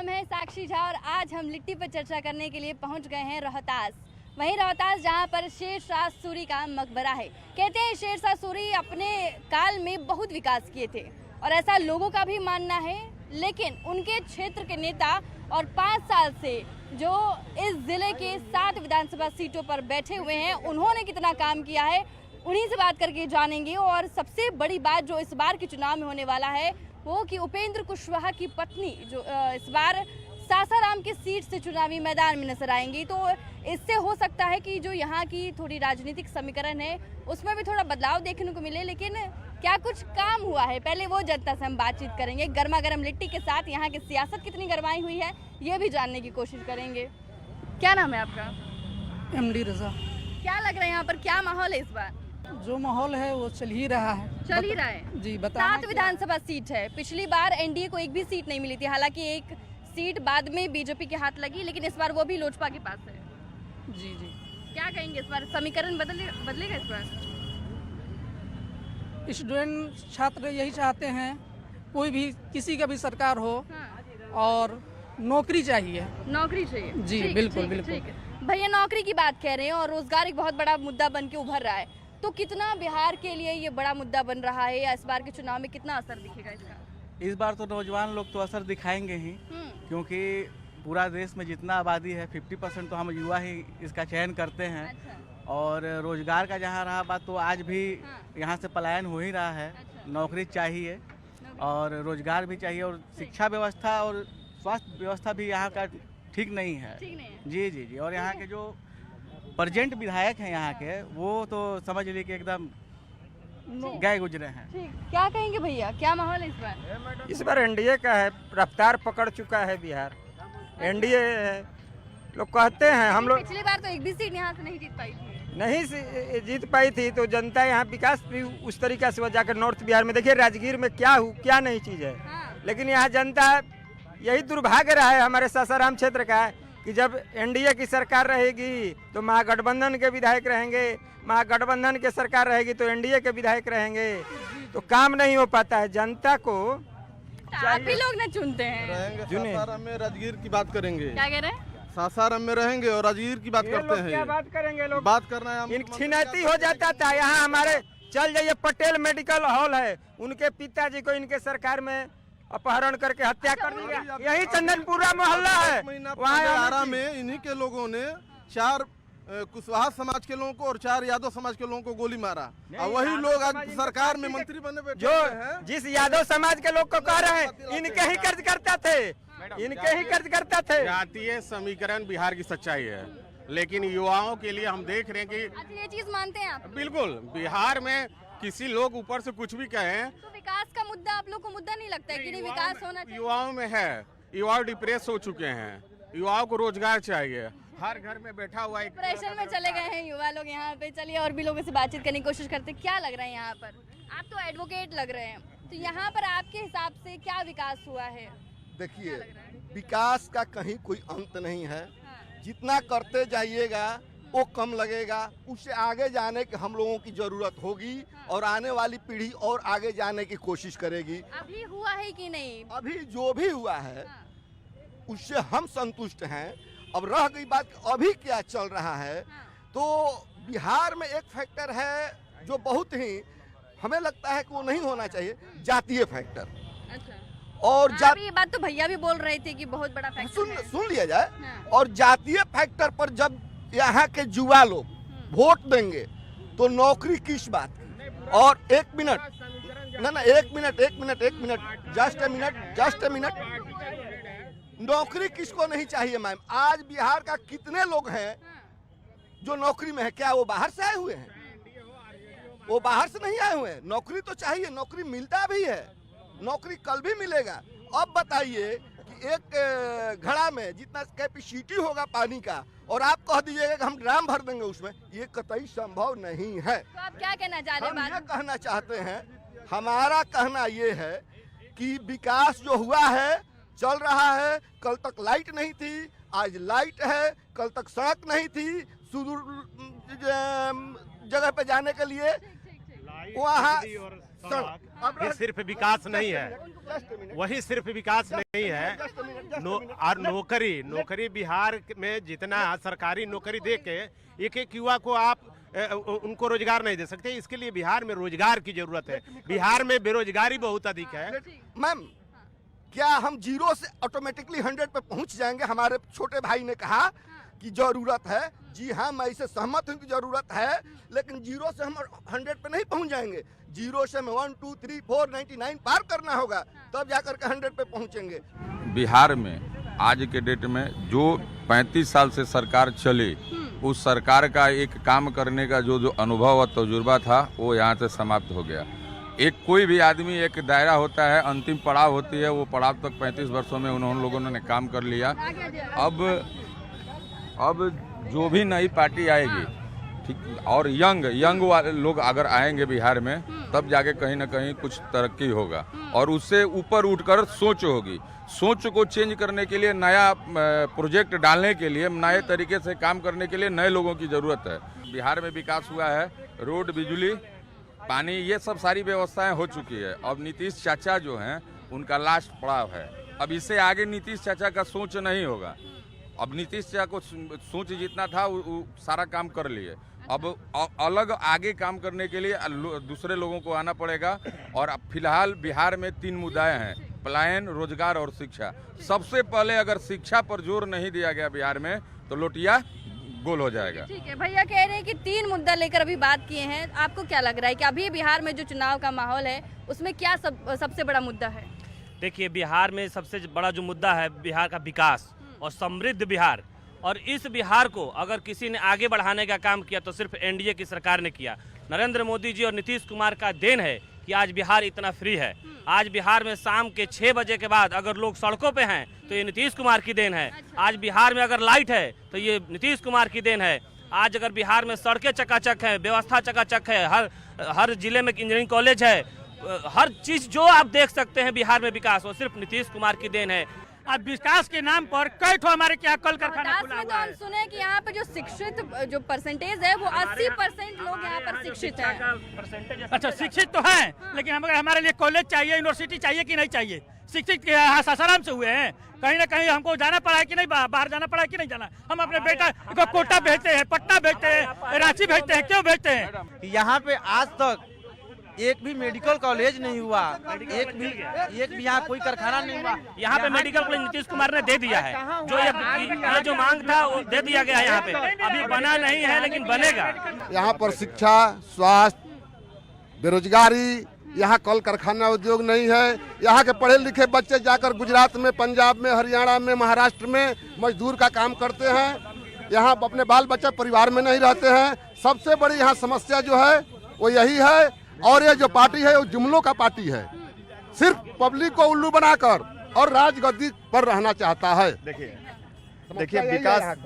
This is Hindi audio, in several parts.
नाम है साक्षी झा और आज हम लिट्टी पर चर्चा करने के लिए पहुंच गए हैं रोहतास। वहीं रोहतास जहां पर शेरशाह सूरी का मकबरा है। कहते हैं शेरशाह सूरी अपने काल में बहुत विकास किए थे और ऐसा लोगों का भी मानना है, लेकिन उनके क्षेत्र के नेता और 5 साल से जो इस जिले के 7 विधानसभा सीटों पर बैठे हुए हैं, उन्होंने कितना काम किया है उन्हीं से बात करके जानेंगे। और सबसे बड़ी बात जो इस बार के चुनाव में होने वाला है वो कि उपेंद्र कुशवाहा की पत्नी जो इस बार सासाराम की सीट से चुनावी मैदान में नजर आएंगी, तो इससे हो सकता है कि जो यहाँ की थोड़ी राजनीतिक समीकरण है उसमें भी थोड़ा बदलाव देखने को मिले। लेकिन क्या कुछ काम हुआ है, पहले वो जनता से हम बातचीत करेंगे। गर्मा गर्म लिट्टी के साथ यहाँ की सियासत कितनी गरमाई हुई है ये भी जानने की कोशिश करेंगे। क्या नाम है आपका? MD रजा। क्या लग रहा है यहाँ पर, क्या माहौल है इस बार? जो माहौल है वो चल ही रहा है। चल ही रहा है जी, बताना 7 विधानसभा सीट है। पिछली बार एनडीए को एक भी सीट नहीं मिली थी, हालांकि एक सीट बाद में बीजेपी के हाथ लगी, लेकिन इस बार वो भी लोजपा के पास है। जी जी, क्या कहेंगे इस बार समीकरण बदलेगा इस बार? स्टूडेंट छात्र यही चाहते हैं कोई भी किसी का भी सरकार हो और नौकरी चाहिए। नौकरी चाहिए जी, बिल्कुल बिल्कुल। भैया नौकरी की बात कह रहे हैं और रोजगार एक बहुत बड़ा मुद्दा बन के उभर रहा है, तो कितना बिहार के लिए ये बड़ा मुद्दा बन रहा है या इस बार के चुनाव में कितना असर दिखेगा इसका? इस बार तो नौजवान लोग तो असर दिखाएंगे ही, क्योंकि पूरा देश में जितना आबादी है 50% तो हम युवा ही इसका चयन करते हैं। अच्छा। और रोजगार का जहाँ रहा बात तो आज भी यहाँ से पलायन हो ही रहा है। अच्छा। नौकरी चाहिए और रोजगार भी चाहिए और शिक्षा व्यवस्था और स्वास्थ्य व्यवस्था भी यहाँ का ठीक नहीं है। जी जी जी। और यहाँ के जो प्रेजेंट विधायक हैं यहाँ के, वो तो समझ लीजिए कि एकदम गए गुजरे हैं। ठीक, क्या कहेंगे भैया, क्या माहौल है इस बार? इस बार एनडीए का है, रफ्तार पकड़ चुका है बिहार। एनडीए लोग कहते हैं, हम लोग पिछली बार तो एक भी सीट यहाँ से नहीं जीत पाई थी। नहीं जीत पाई थी, तो जनता यहाँ विकास भी उस तरीके से जाकर नॉर्थ बिहार में देखिए राजगीर में क्या नई चीज है। लेकिन यहाँ जनता, यही दुर्भाग्य रहा है हमारे सासाराम क्षेत्र का कि जब एनडीए की सरकार रहेगी तो महागठबंधन के विधायक रहेंगे, महागठबंधन की सरकार रहेगी तो एनडीए के विधायक रहेंगे, तो काम नहीं हो पाता है। जनता को आप ही लोग न चुनते हैं। रहेंगे सासाराम में, राजगीर की बात करेंगे। क्या कह रहे हैं? सासाराम में रहेंगे और राजगीर की बात करते हैं। क्या बात करेंगे लोग? बात करना है, छिनैती हो जाता था। यहाँ हमारे चल जाइए, पटेल मेडिकल हॉल है, उनके पिताजी को इनके सरकार में अपहरण करके हत्या कर दी गई। यही चंदनपुरा मोहल्ला है, वहाँ में इन्हीं के लोगों ने 4 कुशवाहा समाज के लोगों को और 4 यादव समाज के लोगों को गोली मारा, और वही लोग आज सरकार में मंत्री बने बैठे जो हैं। जिस यादव समाज के लोग को कह रहे हैं इनके ही कर्ज करता थे, इनके ही कर्ज करता थे। जातीय समीकरण बिहार की सच्चाई है, लेकिन युवाओं के लिए हम देख रहे हैं कि अच्छा, ये चीज मानते हैं आप? बिल्कुल बिहार में किसी लोग ऊपर से कुछ भी कहें तो विकास का मुद्दा आप लोग को मुद्दा नहीं लगता है कि नहीं विकास होना चाहिए? युवाओं में है, युवा डिप्रेस हो चुके हैं, युवाओं को रोजगार चाहिए। हर घर में बैठा हुआ एक डिप्रेशन में चले गए हैं युवा लोग यहाँ पे। चलिए और भी लोगों से बातचीत करने की कोशिश करते हैं। क्या लग रहा है यहाँ पर? आप तो एडवोकेट लग रहे हैं, तो यहाँ पर आपके हिसाब से क्या विकास हुआ है? देखिए, विकास का कहीं कोई अंत नहीं है। जितना करते जाइएगा वो कम लगेगा, उससे आगे जाने की हम लोगों की जरूरत होगी और आने वाली पीढ़ी और आगे जाने की कोशिश करेगी। अभी हुआ है कि नहीं? अभी जो भी हुआ है उससे हम संतुष्ट हैं। अब रह गई बात अभी क्या चल रहा है, तो बिहार में एक फैक्टर है जो बहुत ही हमें लगता है कि वो नहीं होना चाहिए, जातीय फैक्टर। अच्छा। और ये बात तो भैया भी बोल रहे थे कि बहुत बड़ा फैक्टर सुन लिया जाए। और जातीय फैक्टर पर जब यहाँ के युवा लोग वोट देंगे तो नौकरी किस बात की? और एक मिनट, जस्ट ए मिनट, नौकरी किसको नहीं चाहिए मैम? आज बिहार का कितने लोग हैं जो नौकरी में है? क्या वो बाहर से आए हुए हैं? वो बाहर से नहीं आए हुए हैं। नौकरी तो चाहिए, नौकरी मिलता भी है, नौकरी कल भी मिलेगा। अब बताइए कि एक घड़ा में जितना कैपेसिटी होगा पानी का और आप कह दीजिएगा कि हम ड्राम भर देंगे उसमें, ये कतई संभव नहीं है। तो आप क्या कहना चाह रहे हैं? हम ये कहना चाहते हैं, हमारा कहना ये है कि विकास जो हुआ है चल रहा है। कल तक लाइट नहीं थी, आज लाइट है। कल तक सड़क नहीं थी, सुदूर जगह पे जाने के लिए वहाँ सड़क ये सिर्फ विकास नहीं है, वही सिर्फ विकास नहीं है। और नौकरी बिहार में जितना सरकारी नौकरी दे के एक युवा को आप उनको रोजगार नहीं दे सकते। इसके लिए बिहार में रोजगार की जरूरत है। बिहार में बेरोजगारी बहुत अधिक है। मैम, क्या हम 0 से ऑटोमेटिकली 100 पे पहुंच जाएंगे? हमारे छोटे भाई ने कहा कि जरूरत है। जी हाँ, मैं इससे सहमत हूँ कि जरूरत है, लेकिन 0 से हम 100 पे नहीं पहुंच जाएंगे। 0 से हमें 1 2 3 4 99 पार करना होगा, तब जाकर के 100 पे पहुंचेंगे। बिहार में आज के डेट में जो 35 साल से सरकार चली, उस सरकार का एक काम करने का जो अनुभव और तजुर्बा था वो यहाँ से समाप्त हो गया। एक कोई भी आदमी एक दायरा होता है, अंतिम पड़ाव होती है, वो पड़ाव तक 35 वर्षों में उन लोगों ने काम कर लिया। अब जो भी नई पार्टी आएगी, ठीक, और यंग वाले लोग अगर आएंगे बिहार में, तब जाके कहीं ना कहीं कुछ तरक्की होगा और उससे ऊपर उठकर सोच होगी। सोच को चेंज करने के लिए, नया प्रोजेक्ट डालने के लिए, नए तरीके से काम करने के लिए नए लोगों की ज़रूरत है। बिहार में विकास हुआ है, रोड, बिजली, पानी, ये सब सारी व्यवस्थाएं हो चुकी है। अब नीतीश चाचा जो हैं उनका लास्ट पड़ाव है। अब इससे आगे नीतीश चाचा का सोच नहीं होगा। अब नीतीश चाचा को सोच जितना था वो सारा काम कर लिए। अब अलग आगे काम करने के लिए दूसरे लोगों को आना पड़ेगा। और अब फिलहाल बिहार में 3 मुद्दाएं हैं: पलायन, रोजगार और शिक्षा। सबसे पहले अगर शिक्षा पर जोर नहीं दिया गया बिहार में तो लोटिया गोल हो जाएगा। ठीक है, भैया कह रहे हैं कि 3 मुद्दा लेकर अभी बात किए हैं। आपको क्या लग रहा है कि अभी बिहार में जो चुनाव का माहौल है उसमें क्या सबसे बड़ा मुद्दा है? देखिए, बिहार में सबसे बड़ा जो मुद्दा है बिहार का विकास और समृद्ध बिहार। और इस बिहार को अगर किसी ने आगे बढ़ाने का काम किया तो सिर्फ एनडीए की सरकार ने किया। नरेंद्र मोदी जी और नीतीश कुमार का देन है कि आज बिहार इतना फ्री है। आज बिहार में शाम के 6 बजे के बाद अगर लोग सड़कों पे हैं तो ये नीतीश कुमार की देन है। आज बिहार में अगर लाइट है तो ये नीतीश कुमार की देन है। आज अगर बिहार में सड़कें चकाचक है, व्यवस्था चकाचक है, हर जिले में इंजीनियरिंग कॉलेज है, हर चीज जो आप देख सकते हैं बिहार में विकास, वो सिर्फ नीतीश कुमार की देन है। अब विकास के नाम पर कई ठो हमारे क्या कल कारखाना खुला हुआ है। हम सुने कि यहाँ पे जो शिक्षित जो परसेंटेज है वो 80% लोग यहाँ पर शिक्षित हैं। अच्छा, शिक्षित तो हैं, लेकिन हमारे लिए कॉलेज चाहिए, यूनिवर्सिटी चाहिए कि नहीं चाहिए? शिक्षित सासाराम से हुए हैं, कहीं ना कहीं हमको जाना पड़ा है कि नहीं, बाहर जाना पड़ा है कि नहीं जाना? हम अपने बेटा को कोटा भेजते हैं, पटना भेजते हैं, रांची भेजते हैं, क्यों भेजते हैं? यहाँ पे आज तक एक भी मेडिकल कॉलेज नहीं हुआ, एक भी यहाँ कोई कारखाना नहीं हुआ। यहाँ पे मेडिकल कॉलेज नीतीश कुमार ने दे दिया है। जो ये जो मांग था वो दे दिया गया है। यहाँ पे अभी बना नहीं है लेकिन बनेगा। यहाँ पर शिक्षा, स्वास्थ्य, बेरोजगारी, यहाँ कल कारखाना उद्योग नहीं है। यहाँ के पढ़े लिखे बच्चे जाकर गुजरात में, पंजाब में, हरियाणा में, महाराष्ट्र में मजदूर का काम करते हैं। यहाँ अपने बाल बच्चे परिवार में नहीं रहते हैं। सबसे बड़ी यहाँ समस्या जो है वो यही है। और ये जो पार्टी है वो जुमलों का पार्टी है, सिर्फ पब्लिक को उल्लू बनाकर और राजगद्दी पर रहना चाहता है। देखिए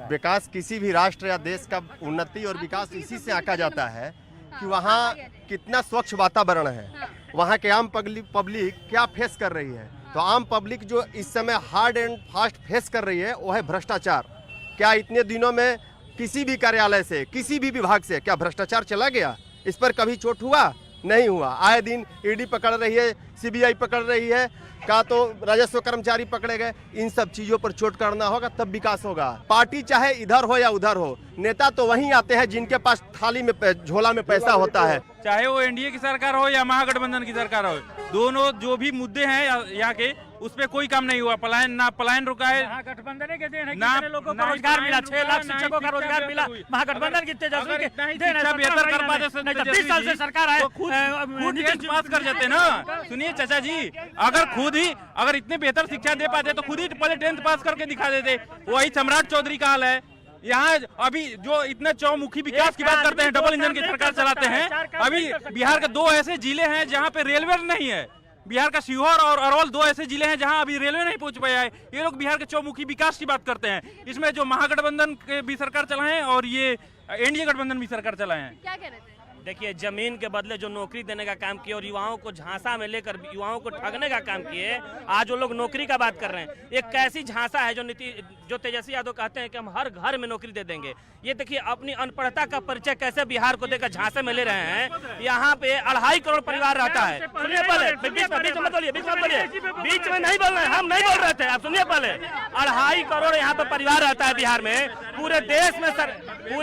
विकास किसी भी राष्ट्र या देश का उन्नति और विकास इसी से आंका जाता है कि वहाँ कितना स्वच्छ वातावरण है, वहाँ के आम पब्लिक क्या फेस कर रही है। तो आम पब्लिक जो इस समय हार्ड एंड फास्ट फेस कर रही है वो है भ्रष्टाचार। क्या इतने दिनों में किसी भी कार्यालय से, किसी भी विभाग से क्या भ्रष्टाचार चला गया? इस पर कभी चोट हुआ? नहीं हुआ। आए दिन ईडी पकड़ रही है, सीबीआई पकड़ रही है, का तो राजस्व कर्मचारी पकड़े गए। इन सब चीजों पर चोट करना होगा तब विकास होगा। पार्टी चाहे इधर हो या उधर हो, नेता तो वहीं आते हैं जिनके पास थाली में, झोला में पैसा होता है। चाहे वो एनडीए की सरकार हो या महागठबंधन की सरकार हो, दोनों जो भी मुद्दे हैं यहाँ के, उस पे कोई काम नहीं हुआ। पलायन रुका है। महागठबंधन के देन है, कितने लोगों को रोजगार मिला, 6 लाख शिक्षकों का रोजगार मिला। महागठबंधन की तेजस्वी के शिक्षा बेहतर कर पाते 30 साल से सरकार है, खुद टेस्ट पास कर जाते ना। सुनिए चाचा जी, अगर इतने बेहतर शिक्षा दे पाते तो खुद ही पहले 10th पास करके दिखा देते। वही सम्राट चौधरी का हाल है। यहाँ अभी जो इतने चौमुखी विकास की बात करते हैं, डबल इंजन की सरकार चलाते हैं। अभी बिहार के 2 ऐसे जिले हैं जहाँ पे रेलवे नहीं है। बिहार का सीहोर और अरवल 2 ऐसे जिले हैं जहां अभी रेलवे नहीं पहुंच पाया है। ये लोग बिहार के चौमुखी विकास की बात करते हैं। इसमें जो महागठबंधन के भी सरकार चलाए हैं और ये एनडीए गठबंधन भी सरकार चलाए हैं। क्या कह रहे थे? देखिए, जमीन के बदले जो नौकरी देने का काम किए और युवाओं को झांसा में लेकर युवाओं को ठगने का काम किए, आज वो लोग नौकरी का बात कर रहे हैं। एक कैसी झांसा है जो तेजस्वी यादव कहते हैं कि हम हर घर में नौकरी दे देंगे। ये देखिए, अपनी अनपढ़ता का परिचय कैसे बिहार को देकर झांसे में ले रहे हैं। यहाँ पे 2.5 करोड़ परिवार रहता है। सुनिए पहले, बीच में मत बोलिए, बीच में नहीं बोल रहे, हम नहीं बोल रहे थे, आप सुनिए पहले। 2.5 करोड़ यहाँ पे परिवार रहता है बिहार में। पूरे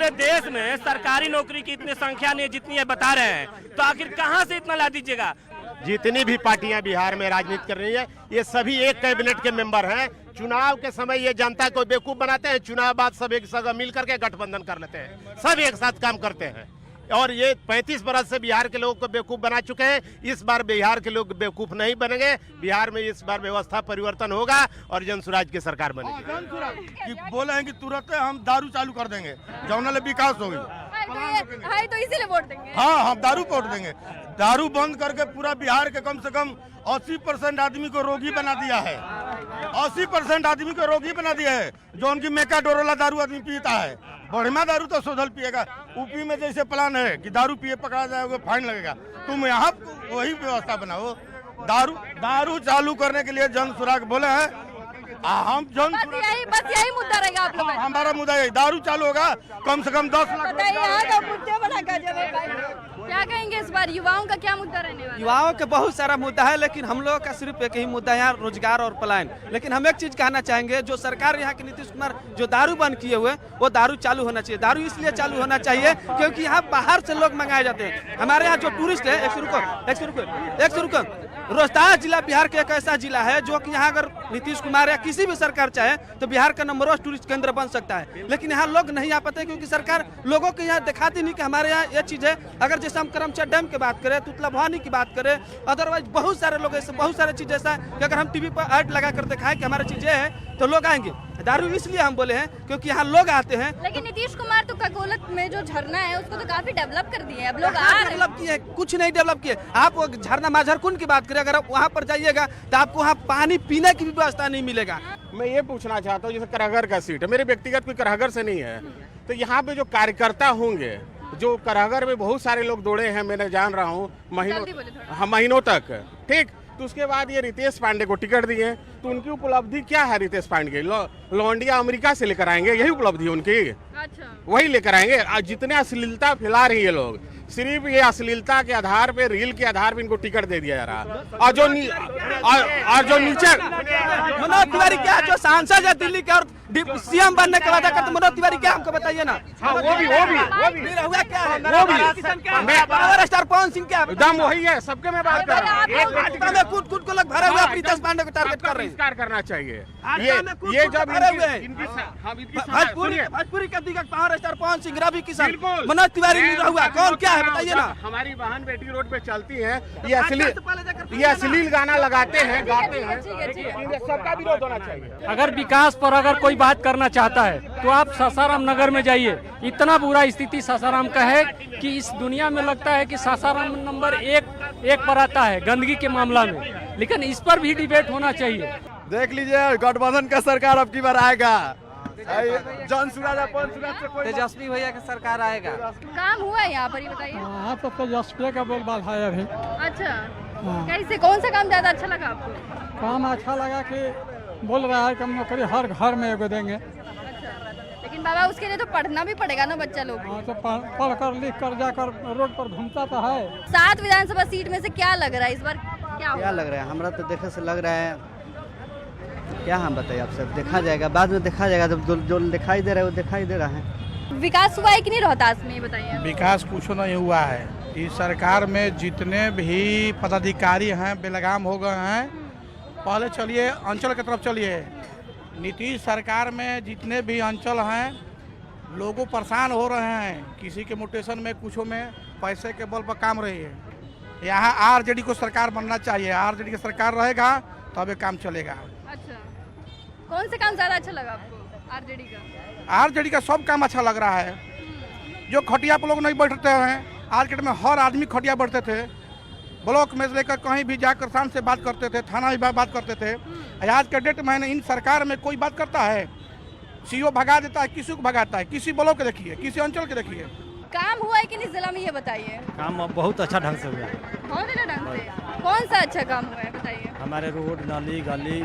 देश में सरकारी नौकरी की इतनी संख्या नहीं जितनी ये बता रहे हैं, तो आखिर कहाँ से इतना ला दीजिएगा। जितनी भी पार्टियां बिहार में राजनीति कर रही है, ये सभी एक कैबिनेट के मेंबर हैं। चुनाव के समय ये जनता को बेवकूफ बनाते हैं, चुनाव बाद सब एक जगह मिल करके गठबंधन कर लेते हैं, सब एक साथ काम करते हैं। और ये 35 बरस से बिहार के लोगों को बेवकूफ बना चुके हैं। इस बार बिहार के लोग बेवकूफ नहीं बनेंगे। बिहार में इस बार व्यवस्था परिवर्तन होगा और जनसुराज की सरकार बनेगी। बोले हैं कि तुरंत हम दारू चालू कर देंगे, जौनल विकास होगी, तो इसीलिए वोट देंगे। हाँ, हम दारू वोट देंगे। दारू बंद करके पूरा बिहार के कम से कम 80% आदमी को रोगी बना दिया है। 80% आदमी को रोगी बना दिया है। जो उनकी मेकाडोरोला दारू आदमी पीता है, बढ़िया दारू तो सोधल पिएगा। यूपी में जैसे प्लान है कि दारू पिए पकड़ा जाएगा, फाइन लगेगा, तुम यहाँ वही व्यवस्था बनाओ। दारू चालू करने के लिए जन सुराग बोले हैं। हम बस यही मुद्दा रहेगा आप लोग। हमारा मुद्दा यही, दारू चालू होगा, कम से कम 10 लाख। क्या कहेंगे इस बार, युवाओं का क्या मुद्दा रहने वाला? युवाओं का बहुत सारा मुद्दा है, लेकिन हम लोगों का सिर्फ एक ही मुद्दा है यहाँ, रोजगार और पलायन। लेकिन हम एक चीज कहना चाहेंगे, जो सरकार यहाँ के नीतीश कुमार जो दारू बंद किए हुए, वो दारू चालू होना चाहिए। दारू इसलिए चालू होना चाहिए क्योंकि यहाँ बाहर से लोग मंगाए जाते हैं। हमारे यहाँ जो टूरिस्ट है, एक सौ रुको, रोहतास जिला बिहार का एक ऐसा जिला है जो कि यहाँ अगर नीतीश कुमार या किसी भी सरकार चाहे तो बिहार का नंबर 1 टूरिस्ट केंद्र बन सकता है। लेकिन यहाँ लोग नहीं आ पाते क्योंकि सरकार लोगों को यहाँ दिखाती नहीं कि हमारे यहाँ ये चीज है। अगर जैसे हम करमचट डैम की बात करें, तुतला भवानी की बात करें, अदरवाइज बहुत सारे लोग ऐसे, बहुत सारे चीज ऐसा है कि अगर हम टीवी पर ऐड लगा कर दिखाएं कि हमारी चीजें है तो लोग आएंगे। दारू इसलिए हम बोले हैं क्योंकि यहाँ लोग आते हैं। लेकिन नीतीश कुमार तो ककोलत में जो झरना है उसको तो काफी डेवलप कर दिए, अब लोग आ रहे हैं। डेवलप किए, कुछ नहीं डेवलप किए। आप वो झरना माझरकुंड की बात करें, अगर आप वहाँ पर जाइएगा तो आपको वहाँ पानी पीने की भी व्यवस्था नहीं मिलेगा। मैं ये पूछना चाहता हूँ, जैसे करहगर का सीट है, मेरे व्यक्तिगत कोई करहगर से नहीं है, तो यहाँ पे जो कार्यकर्ता होंगे, जो करहगर में बहुत सारे लोग दौड़े हैं, मैंने जान रहा हूँ महीनों तक, ठीक। तो उसके बाद ये रितेश पांडे को टिकट दिए, तो उनकी उपलब्धि क्या है? रितेश पांडे लौंडिया अमेरिका से लेकर आएंगे, यही उपलब्धि उनकी। अच्छा। वही लेकर आएंगे। जितने अश्लीलता फैला रही है लोग, सिर्फ ये अश्लीलता के आधार पे, रील के आधार पे इनको टिकट दे दिया जा रहा। और जो नीचे मनोज तिवारी क्या, जो सांसद है दिल्ली के और सीएम बनने के वादा करते, मनोज तिवारी क्या, हमको बताइए ना। वो भी हुआ क्या है, पावर स्टार पवन सिंह क्या दम वही है, सबके मैं बात कर रहा हूँ। खुद को लोग भरे हुए प्रीतेश पांडे को टारगेट कर रहे हैं। करना चाहिए ये जब भोजपुरी का दिग्गज पावर स्टार पवन सिंह, रवि किशन, मनोज तिवारी नहीं हुआ, कौन क्या है बताइए ना। हमारी बहन बेटी रोड पे चलती है, ये अश्लील गाना लगाते हैं, गाते हैं, सबका विरोध होना चाहिए। अगर विकास पर अगर कोई बात करना चाहता है तो आप सासाराम नगर में जाइए। इतना बुरा स्थिति सासाराम का है कि इस दुनिया में लगता है कि सासाराम नंबर एक पर आता है गंदगी के मामला में, लेकिन इस पर भी डिबेट होना चाहिए। देख लीजिए, गठबंधन का सरकार अब की बार आएगा। जन सुराज तेजस्वी भैया की सरकार आएगा। काम हुआ है यहाँ पर, ही बताइए। हाँ, तो तेजस्वी का बोलबाल है अभी। अच्छा, कैसे, कौन सा काम ज्यादा अच्छा लगा आपको? काम अच्छा लगा कि बोल रहा है कि हम नौकरी हर घर में एगो देंगे। अच्छा, लेकिन बाबा उसके लिए तो पढ़ना भी पड़ेगा ना बच्चा लोग। हाँ, तो पढ़ कर लिख कर जाकर रोड पर घूमता तो है। 7 विधानसभा सीट में से क्या लग रहा है इस बार, क्या लग रहा है? हमारा तो देखे से लग रहा है, क्या हम बताइए, आप सब देखा जाएगा, बाद में देखा जाएगा। जब जो दिखाई दे रहा है वो दिखाई दे रहा है। विकास हुआ है कि नहीं रोहतास में, बताइए। विकास कुछ नहीं हुआ है। इस सरकार में जितने भी पदाधिकारी हैं बेलगाम हो गए हैं। पहले चलिए अंचल की तरफ चलिए। नीतीश सरकार में जितने भी अंचल हैं, लोगों परेशान हो रहे हैं। किसी के म्यूटेशन में, कुछ में पैसे के बल पर काम रही है। यहाँ आरजेडी को सरकार बनना चाहिए। आरजेडी की सरकार रहेगा तब ये काम चलेगा। अच्छा, कौन से काम ज्यादा अच्छा लगा आपको आरजेडी का? आरजेडी का सब काम अच्छा लग रहा है। जो खटिया पर लोग नहीं बैठते हैं, आरजेडी में हर आदमी खटिया बैठते थे, ब्लॉक में लेकर कहीं भी जाकर शाम से बात करते थे, थाना भी बात करते थे। आज के डेट में इन सरकार में कोई बात करता है? सीओ भगा देता है, किसी को भगाता है, किसी ब्लॉक के देखिए, किसी अंचल के देखिए। काम हुआ है कि नहीं जिला में, ये बताइए। काम अब बहुत अच्छा ढंग से हुआ है। बहुत अच्छा ढंग से। कौन सा अच्छा काम हुआ है बताइए। हमारे रोड, नाली, गली,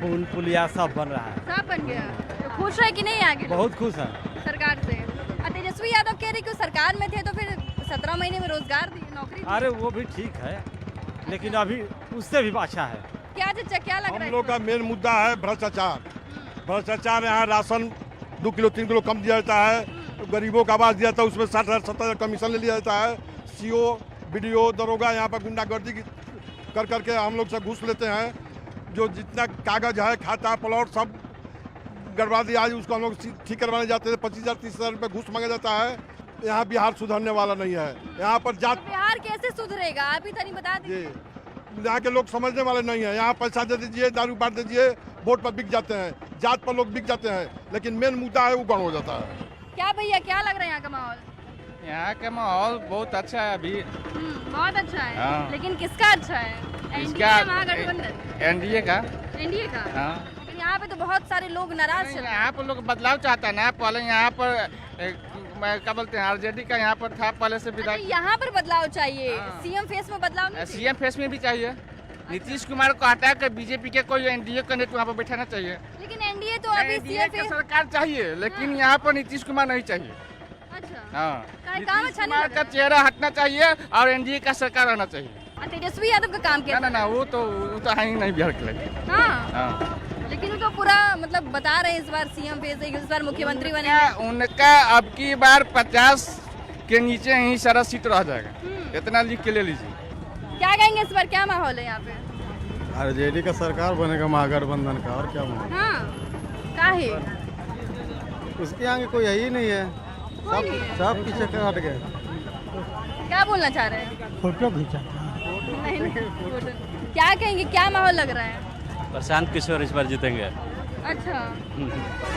पुल, पुलिया सब बन रहा है। सब बन गया। तो खुश है कि नहीं आगे? बहुत खुश है सरकार से। तेजस्वी यादव कह रहे कि सरकार में थे तो फिर 17 महीने में रोजगार दी, नौकरी दी। अरे वो भी ठीक है, लेकिन अभी उससे भी अच्छा है। क्या चर्चा, क्या लग रहा है? हम लोग का मेन मुद्दा है भ्रष्टाचार। भ्रष्टाचार, यहाँ राशन 2 किलो 3 किलो कम दिया जाता है, गरीबों का आवास दिया जाता है, उसमें 60,000-70,000 कमीशन ले लिया जाता है। सीओ, बीडीओ, दरोगा यहाँ पर गुंडागर्दी कर करके हम लोग से घूस लेते हैं। जो जितना कागज है, खाता, प्लॉट सब गड़बड़ा दिया है, उसको हम लोग ठीक करवाने जाते हैं। 25,000-30,000 रुपये घूस मांगा जाता है। यहाँ बिहार सुधरने वाला नहीं है। यहाँ पर जात, बिहार कैसे सुधरेगा आप ही तनी बता दीजिए। यहाँ के लोग समझने वाले नहीं है। यहाँ पैसा दे दीजिए, दारू बांट दीजिए, वोट पर बिक जाते हैं, जात पर लोग बिक जाते हैं, लेकिन मेन मुद्दा है वो गौण हो जाता है। क्या भैया, क्या लग रहा है यहाँ का माहौल? यहाँ का माहौल बहुत अच्छा है अभी। बहुत अच्छा है। हाँ। लेकिन किसका अच्छा है? एनडीए या महागठबंधन? एनडीए का। एनडीए का। हाँ। लेकिन यहाँ पे तो बहुत सारे लोग नाराज चल रहे हैं। यहाँ पर लोग बदलाव चाहता है ना। पहले यहाँ पर क्या बोलते हैं, आरजेडी का यहाँ पर था पहले से विधायक। यहाँ पर बदलाव चाहिए। सीएम फेस में बदलाव नहीं चाहिए? सीएम फेस में भी चाहिए। नीतीश कुमार को हटा कर बीजेपी के कोई एनडीए कैंडिडेट वहाँ पर बैठाना चाहिए। लेकिन एनडीए तो अभी एनडीए सीएम की सरकार चाहिए, लेकिन यहाँ पर नीतीश कुमार नहीं चाहिए। अच्छा। हाँ, काम अच्छा नहीं लग का चेहरा हटना चाहिए और एनडीए का सरकार रहना चाहिए। तेजस्वी यादव का काम क्या? ना वो तो है ही नहीं बिहार के लिए। हाँ। लेकिन वो तो पूरा मतलब बता रहे हैं इस बार सीएम फेस है, इस बार मुख्यमंत्री बने। उनका अब की बार 50 के नीचे ही सारा सीट रह जाएगा, इतना लिख के ले लीजिए। क्या कहेंगे इस बार, क्या माहौल है यहाँ पे? आरजेडी का सरकार बनेगा, महागठबंधन का, और क्या माहौल? हाँ। काहे? उसके आगे कोई है ही नहीं है, सब पीछे हट गए। क्या बोलना चाह रहे हैं? फोटो खींचा। नहीं, फोटो। क्या कहेंगे, क्या माहौल लग रहा है? प्रशांत किशोर इस बार जीतेंगे। अच्छा,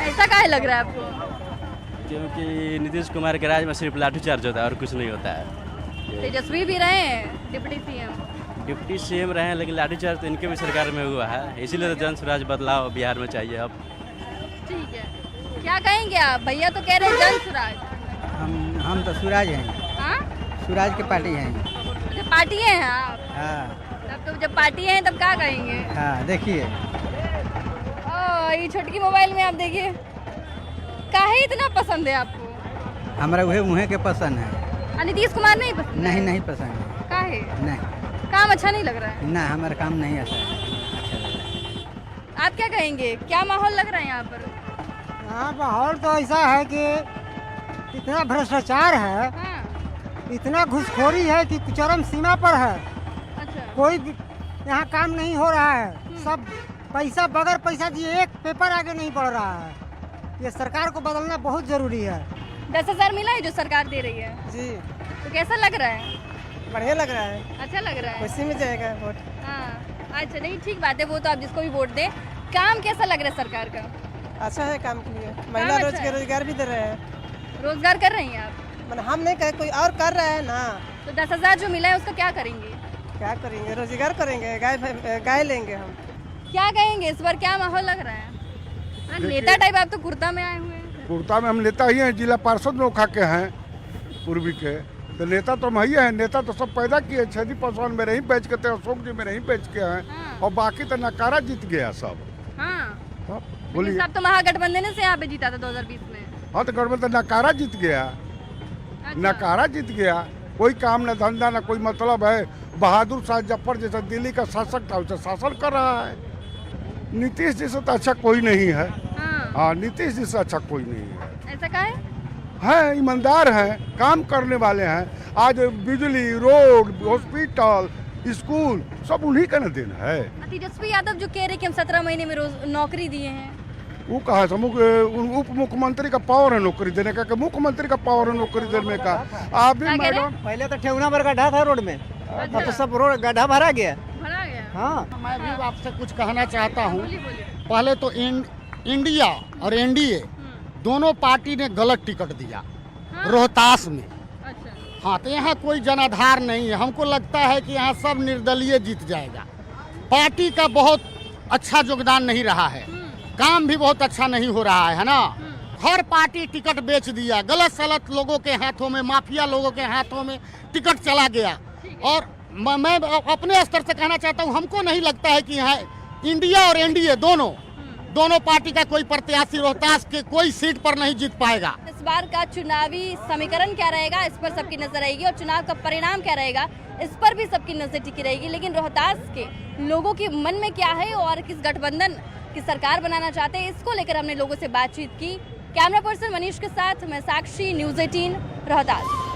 ऐसा काहे लग रहा है आपको? क्योंकि नीतीश कुमार के राज में सिर्फ लाठीचार्ज होता है और कुछ नहीं होता है। तेजस्वी भी रहे हैं डिप्टी सीएम। डिप्टी सीएम रहे हैं, लेकिन लाठीचार्ज तो इनके भी सरकार में हुआ है, इसीलिए तो जन स्वराज बदलाव बिहार में चाहिए अब। ठीक है, क्या कहेंगे आप? भैया तो कह रहे हैं जन स्वराज। हम तो स्वराज हैं। हाँ? स्वराज की पार्टी हैं। अच्छा, पार्टी हैं आप? हाँ। तब तो जब पार्टी हैं तब क्या कहेंगे? हाँ, देखिए ये छोटकी मोबाइल में आप देखिए, काहे इतना पसंद है आपको? हमारा वही मुँह के पसंद है। नीतीश कुमार नहीं पसंद? नहीं पसंद है। काहे? नहीं, काम अच्छा नहीं लग रहा है? ना, हमारा काम नहीं अच्छा है। आप क्या कहेंगे, क्या माहौल लग रहा है यहाँ पर? हाँ, माहौल तो ऐसा है कि इतना भ्रष्टाचार है, इतना घुसखोरी है कि चरम सीमा पर है। अच्छा। कोई यहाँ काम नहीं हो रहा है, सब पैसा बगैर पैसा दिए एक पेपर आगे नहीं बढ़ रहा है। ये सरकार को बदलना बहुत जरूरी है। 10,000 मिला है जो सरकार दे रही है जी, तो कैसा लग रहा है? बढ़िया लग रहा है। अच्छा लग रहा है? उसी में जाएगा वोट। हाँ, अच्छा, नहीं ठीक बात है, वो तो आप जिसको भी वोट दें। काम कैसा लग रहा है सरकार का? अच्छा है काम के लिए, महिला रोजगार भी दे रहे हैं। रोजगार कर रही हैं आप? हम नहीं कहे, कोई और कर रहा है ना। तो 10,000 जो मिला है उसका क्या करेंगे? क्या करेंगे, रोजगार करेंगे, गाय लेंगे हम। क्या कहेंगे इस बार, क्या माहौल लग रहा है? नेता टाइप आप तो कुर्ता में आए हुए हैं। कुर्ता में हम नेता ही हैं, जिला पार्षद नोखा के हैं, पूर्वी के, तो नेता तो हम ही हैं। नेता तो सब पैदा किए, छेदी पासवान में नहीं बेच के थे, अशोक जी में नहीं बेच के हैं। और बाकी तो नकारा जीत गया सब। हाँ, बोलिए। सब तो महागठबंधन से यहाँ पे जीता था 2020 में। हाँ, तो गठबंधन तो नकारा जीत गया। अच्छा। नकारा जीत गया, कोई काम न धंधा न कोई मतलब है। बहादुर शाह जफर जैसा दिल्ली का शासक था, उसे शासन कर रहा है। नीतीश जी से तो अच्छा कोई नहीं है। हाँ, नीतीश जी से अच्छा कोई नहीं है। ऐसा का है, ईमानदार हैं, काम करने वाले हैं। आज बिजली, रोड, हॉस्पिटल, स्कूल सब उन्हीं का न देन है। तेजस्वी यादव जो कह रहे कि हम 17 महीने में रोज नौकरी दिए हैं, वो कहा उप मुख्यमंत्री का पावर है नौकरी देने का, मुख्यमंत्री का पावर है नौकरी देने का। आप भी मैडम, पहले तो ठेवना भर गड्ढा था रोड में, अब तो सब रोड गड्ढा भरा गया। हाँ, मैं भी आपसे कुछ कहना चाहता हूँ। पहले तो इंडिया और एनडीए दोनों पार्टी ने गलत टिकट दिया रोहतास में। हाँ, तो यहाँ कोई जनाधार नहीं है। हमको लगता है कि यहाँ सब निर्दलीय जीत जाएगा। पार्टी का बहुत अच्छा योगदान नहीं रहा है, काम भी बहुत अच्छा नहीं हो रहा है ना। हर पार्टी टिकट बेच दिया, गलत सलत लोगों के हाथों में, माफिया लोगों के हाथों में टिकट चला गया। और मैं अपने स्तर से कहना चाहता हूँ, हमको नहीं लगता है कि यहाँ इंडिया और एनडीए दोनों पार्टी का कोई प्रत्याशी रोहतास के कोई सीट पर नहीं जीत पाएगा। इस बार का चुनावी समीकरण क्या रहेगा, इस पर सबकी नजर रहेगी, और चुनाव का परिणाम क्या रहेगा, इस पर भी सबकी नजर टिकी रहेगी। लेकिन रोहतास के लोगों के मन में क्या है और किस गठबंधन की सरकार बनाना चाहते हैं, इसको लेकर हमने लोगों से बातचीत की। कैमरा पर्सन मनीष के साथ मैं साक्षी, न्यूज़ 18 रोहतास।